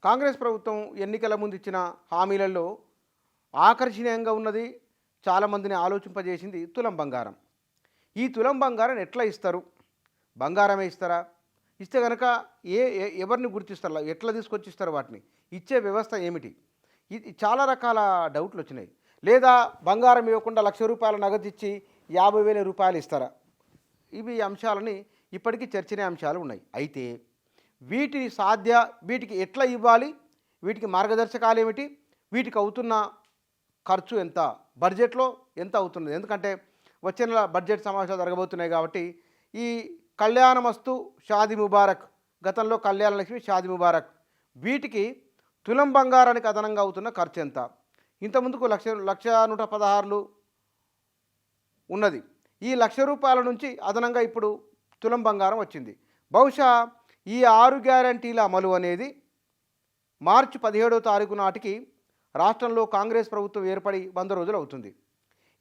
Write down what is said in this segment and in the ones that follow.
కాంగ్రెస్ ప్రభుత్వం ఎన్నికల ముందు ఇచ్చిన హామీలలో ఆకర్షణీయంగా ఉన్నది, చాలామందిని ఆలోచింపజేసింది తులం బంగారం. ఈ తులం బంగారం ఎట్లా ఇస్తారు? బంగారమే ఇస్తారా? ఇస్తే కనుక ఎవరిని గుర్తిస్తారు? ఎట్లా తీసుకొచ్చి ఇస్తారు? వాటిని ఇచ్చే వ్యవస్థ ఏమిటి? ఇది చాలా రకాల డౌట్లు వచ్చినాయి. లేదా బంగారం ఇవ్వకుండా ₹1,00,000 నగదు ఇచ్చి 50,000 రూపాయలు ఇస్తారా? ఇవి అంశాలని ఇప్పటికీ చర్చనీయాంశాలు ఉన్నాయి. అయితే వీటికి ఎట్లా ఇవ్వాలి, వీటికి మార్గదర్శకాలు ఏమిటి, వీటికి అవుతున్న ఖర్చు ఎంత, బడ్జెట్లో ఎంత అవుతున్నది? ఎందుకంటే వచ్చే నెల బడ్జెట్ సమావేశాలు జరగబోతున్నాయి కాబట్టి ఈ కళ్యాణమస్తు షాదీ ముబారక్, గతంలో కళ్యాణ లక్ష్మి షాదీ ముబారక్, వీటికి తులం బంగారానికి అదనంగా అవుతున్న ఖర్చు ఎంత? ఇంతకుముందుకు 1,116 ఉన్నది. ఈ ₹1,00,000 నుంచి అదనంగా ఇప్పుడు తులం బంగారం వచ్చింది. బహుశా ఈ 6 గ్యారంటీల అమలు అనేది మార్చి 17వ తారీఖు నాటికి రాష్ట్రంలో కాంగ్రెస్ ప్రభుత్వం ఏర్పడి 100 రోజులు అవుతుంది.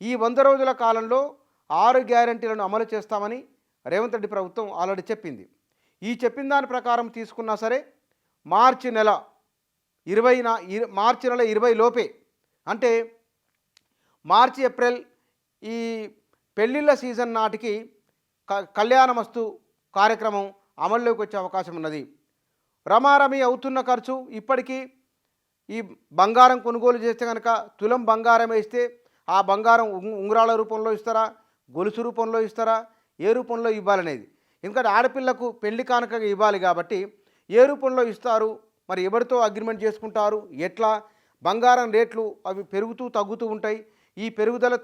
ఈ 100 రోజుల కాలంలో 6 గ్యారంటీలను అమలు చేస్తామని రేవంత్ రెడ్డి ప్రభుత్వం ఆల్రెడీ చెప్పింది. ఈ చెప్పిన దాని ప్రకారం తీసుకున్నా సరే మార్చి నెల 20 లోపే, అంటే మార్చి ఏప్రిల్ ఈ పెళ్ళిళ్ళ సీజన్ నాటికి కళ్యాణమస్తు కార్యక్రమం అమల్లోకి వచ్చే అవకాశం ఉన్నది. రమారమి అవుతున్న ఖర్చు ఇప్పటికీ ఈ బంగారం కొనుగోలు చేస్తే కనుక తులం బంగారం వేస్తే ఆ బంగారం ఉంగరాల రూపంలో ఇస్తారా, గొలుసు రూపంలో ఇస్తారా, ఏ రూపంలో ఇవ్వాలనేది. ఎందుకంటే ఆడపిల్లకు పెళ్లి కానుకగా ఇవ్వాలి కాబట్టి ఏ రూపంలో ఇస్తారు, మరి ఎవరితో అగ్రిమెంట్ చేసుకుంటారు, ఎట్లా, బంగారం రేట్లు అవి పెరుగుతూ తగ్గుతూ ఉంటాయి. ఈ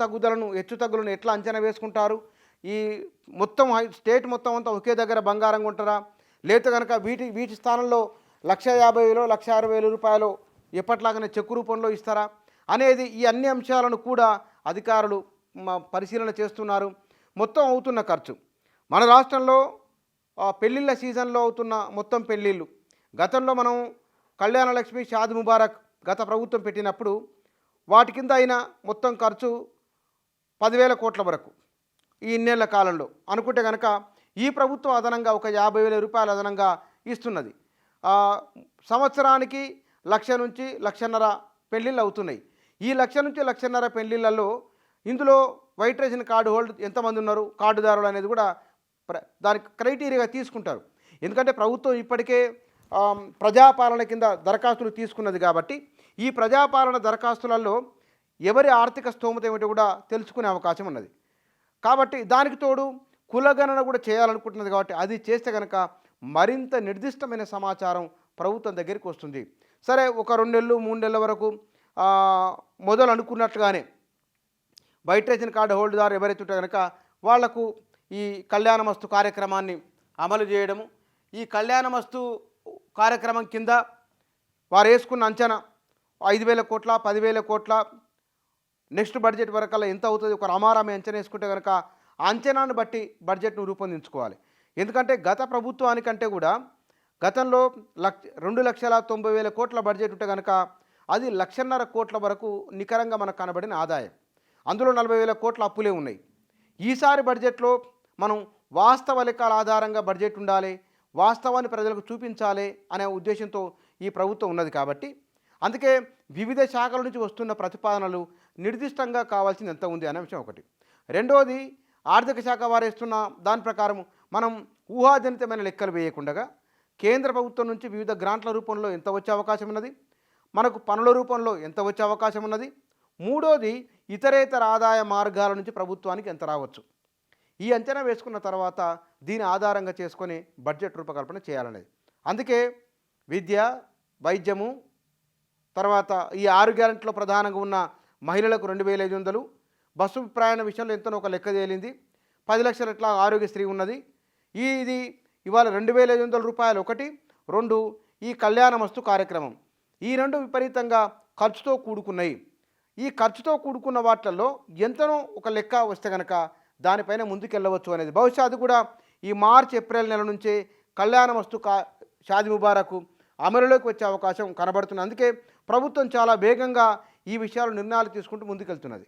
తగ్గుదలను హెచ్చుతగ్గులను ఎట్లా అంచనా వేసుకుంటారు? ఈ మొత్తం స్టేట్ మొత్తం అంతా ఒకే దగ్గర బంగారం కొంటారా, లేకపోతే కనుక వీటి స్థానంలో ₹1,50,000 ₹1,60,000 రూపాయలు ఎప్పట్లాగానే చెక్కు రూపంలో ఇస్తారా అనేది, ఈ అన్ని అంశాలను కూడా అధికారులు పరిశీలన చేస్తున్నారు. మొత్తం అవుతున్న ఖర్చు మన రాష్ట్రంలో పెళ్ళిళ్ళ సీజన్లో అవుతున్న మొత్తం పెళ్ళిళ్ళు, గతంలో మనం కళ్యాణ లక్ష్మి షాదీ ముబారక్ గత ప్రభుత్వం పెట్టినప్పుడు వాటి కింద అయిన మొత్తం ఖర్చు 10,000 కోట్ల వరకు ఈ ఇన్నేళ్ల కాలంలో అనుకుంటే కనుక ఈ ప్రభుత్వం అదనంగా ఒక 50,000 రూపాయలు అదనంగా ఇస్తున్నది. సంవత్సరానికి 1,00,000 నుంచి 1,50,000 పెళ్ళిళ్ళు అవుతున్నాయి. ఈ 1,00,000 నుంచి 1,50,000 పెళ్ళిళ్ళల్లో ఇందులో వైట్ రేషన్ కార్డు హోల్డ్ ఎంతమంది ఉన్నారు, కార్డుదారులు అనేది కూడా దానికి క్రైటీరియాగా తీసుకుంటారు. ఎందుకంటే ప్రభుత్వం ఇప్పటికే ప్రజాపాలన కింద దరఖాస్తులు తీసుకున్నది కాబట్టి ఈ ప్రజాపాలన దరఖాస్తులలో ఎవరి ఆర్థిక స్తోమత ఏమిటో కూడా తెలుసుకునే అవకాశం ఉన్నది. కాబట్టి దానికి తోడు కులగణన కూడా చేయాలనుకుంటున్నది కాబట్టి అది చేస్తే కనుక మరింత నిర్దిష్టమైన సమాచారం ప్రభుత్వం దగ్గరికి వస్తుంది. సరే, ఒక 2 నెలలు 3 నెలల వరకు మొదలు అనుకున్నట్లుగానే వైట్ రేషన్ కార్డు హోల్డర్దారు ఎవరైతే ఉంటే కనుక వాళ్లకు ఈ కళ్యాణమస్తు కార్యక్రమాన్ని అమలు చేయడము, ఈ కళ్యాణమస్తు కార్యక్రమం కింద వారు వేసుకున్న అంచనా 5,000 కోట్ల 10,000 కోట్ల, నెక్స్ట్ బడ్జెట్ వరకల్లా ఎంత అవుతుంది, ఒక రమారామి అంచనా వేసుకుంటే కనుక ఆ అంచనాను బట్టి బడ్జెట్ను రూపొందించుకోవాలి. ఎందుకంటే గత ప్రభుత్వానికంటే కూడా గతంలో 2,90,000 కోట్ల బడ్జెట్ ఉంటే కనుక అది 1,50,000 కోట్ల వరకు నికరంగా మనకు కనబడిన ఆదాయం. అందులో 40,000 కోట్ల అప్పులే ఉన్నాయి. ఈసారి బడ్జెట్లో మనం వాస్తవ లెక్కల ఆధారంగా బడ్జెట్ ఉండాలి, వాస్తవాన్ని ప్రజలకు చూపించాలి అనే ఉద్దేశంతో ఈ ప్రభుత్వం ఉన్నది. కాబట్టి అందుకే వివిధ శాఖల నుంచి వస్తున్న ప్రతిపాదనలు నిర్దిష్టంగా కావాల్సింది ఎంత ఉంది అనే అంశం ఒకటి. రెండోది, ఆర్థిక శాఖ వారేస్తున్న దాని ప్రకారం మనం ఊహాజనితమైన లెక్కలు వేయకుండా కేంద్ర ప్రభుత్వం నుంచి వివిధ గ్రాంట్ల రూపంలో ఎంత వచ్చే అవకాశం ఉన్నది, మనకు పనుల రూపంలో ఎంత వచ్చే అవకాశం ఉన్నది, మూడోది ఇతరేతర ఆదాయ మార్గాల నుంచి ప్రభుత్వానికి ఎంత రావచ్చు, ఈ అంచనా వేసుకున్న తర్వాత దీని ఆధారంగా చేసుకొని బడ్జెట్ రూపకల్పన చేయాలనేది. అందుకే విద్య, వైద్యము, తర్వాత ఈ 6 గ్యారెంటీలో ప్రధానంగా ఉన్న మహిళలకు 2,500, బస్సు ప్రయాణ విషయంలో ఎంతనో ఒక లెక్క తేలింది, 10 లక్షల ఇట్లా ఆరోగ్యశ్రీ ఉన్నది. ఇది ఇవాళ 2,500 రూపాయలు ఒకటి, 2 ఈ కళ్యాణమస్తు కార్యక్రమం, ఈ 2 విపరీతంగా ఖర్చుతో కూడుకున్నాయి. ఈ ఖర్చుతో కూడుకున్న వాటిల్లో ఎంతనో ఒక లెక్క వస్తే కనుక దానిపైన ముందుకెళ్ళవచ్చు అనేది. బహుశా అది కూడా ఈ మార్చి ఏప్రిల్ నెల నుంచే కళ్యాణమస్తు షాదీ ముబారక్ అమలులోకి వచ్చే అవకాశం కనబడుతుంది. అందుకే ప్రభుత్వం చాలా వేగంగా ఈ విషయాలు నిర్ణయాలు తీసుకుంటూ ముందుకెళ్తున్నది.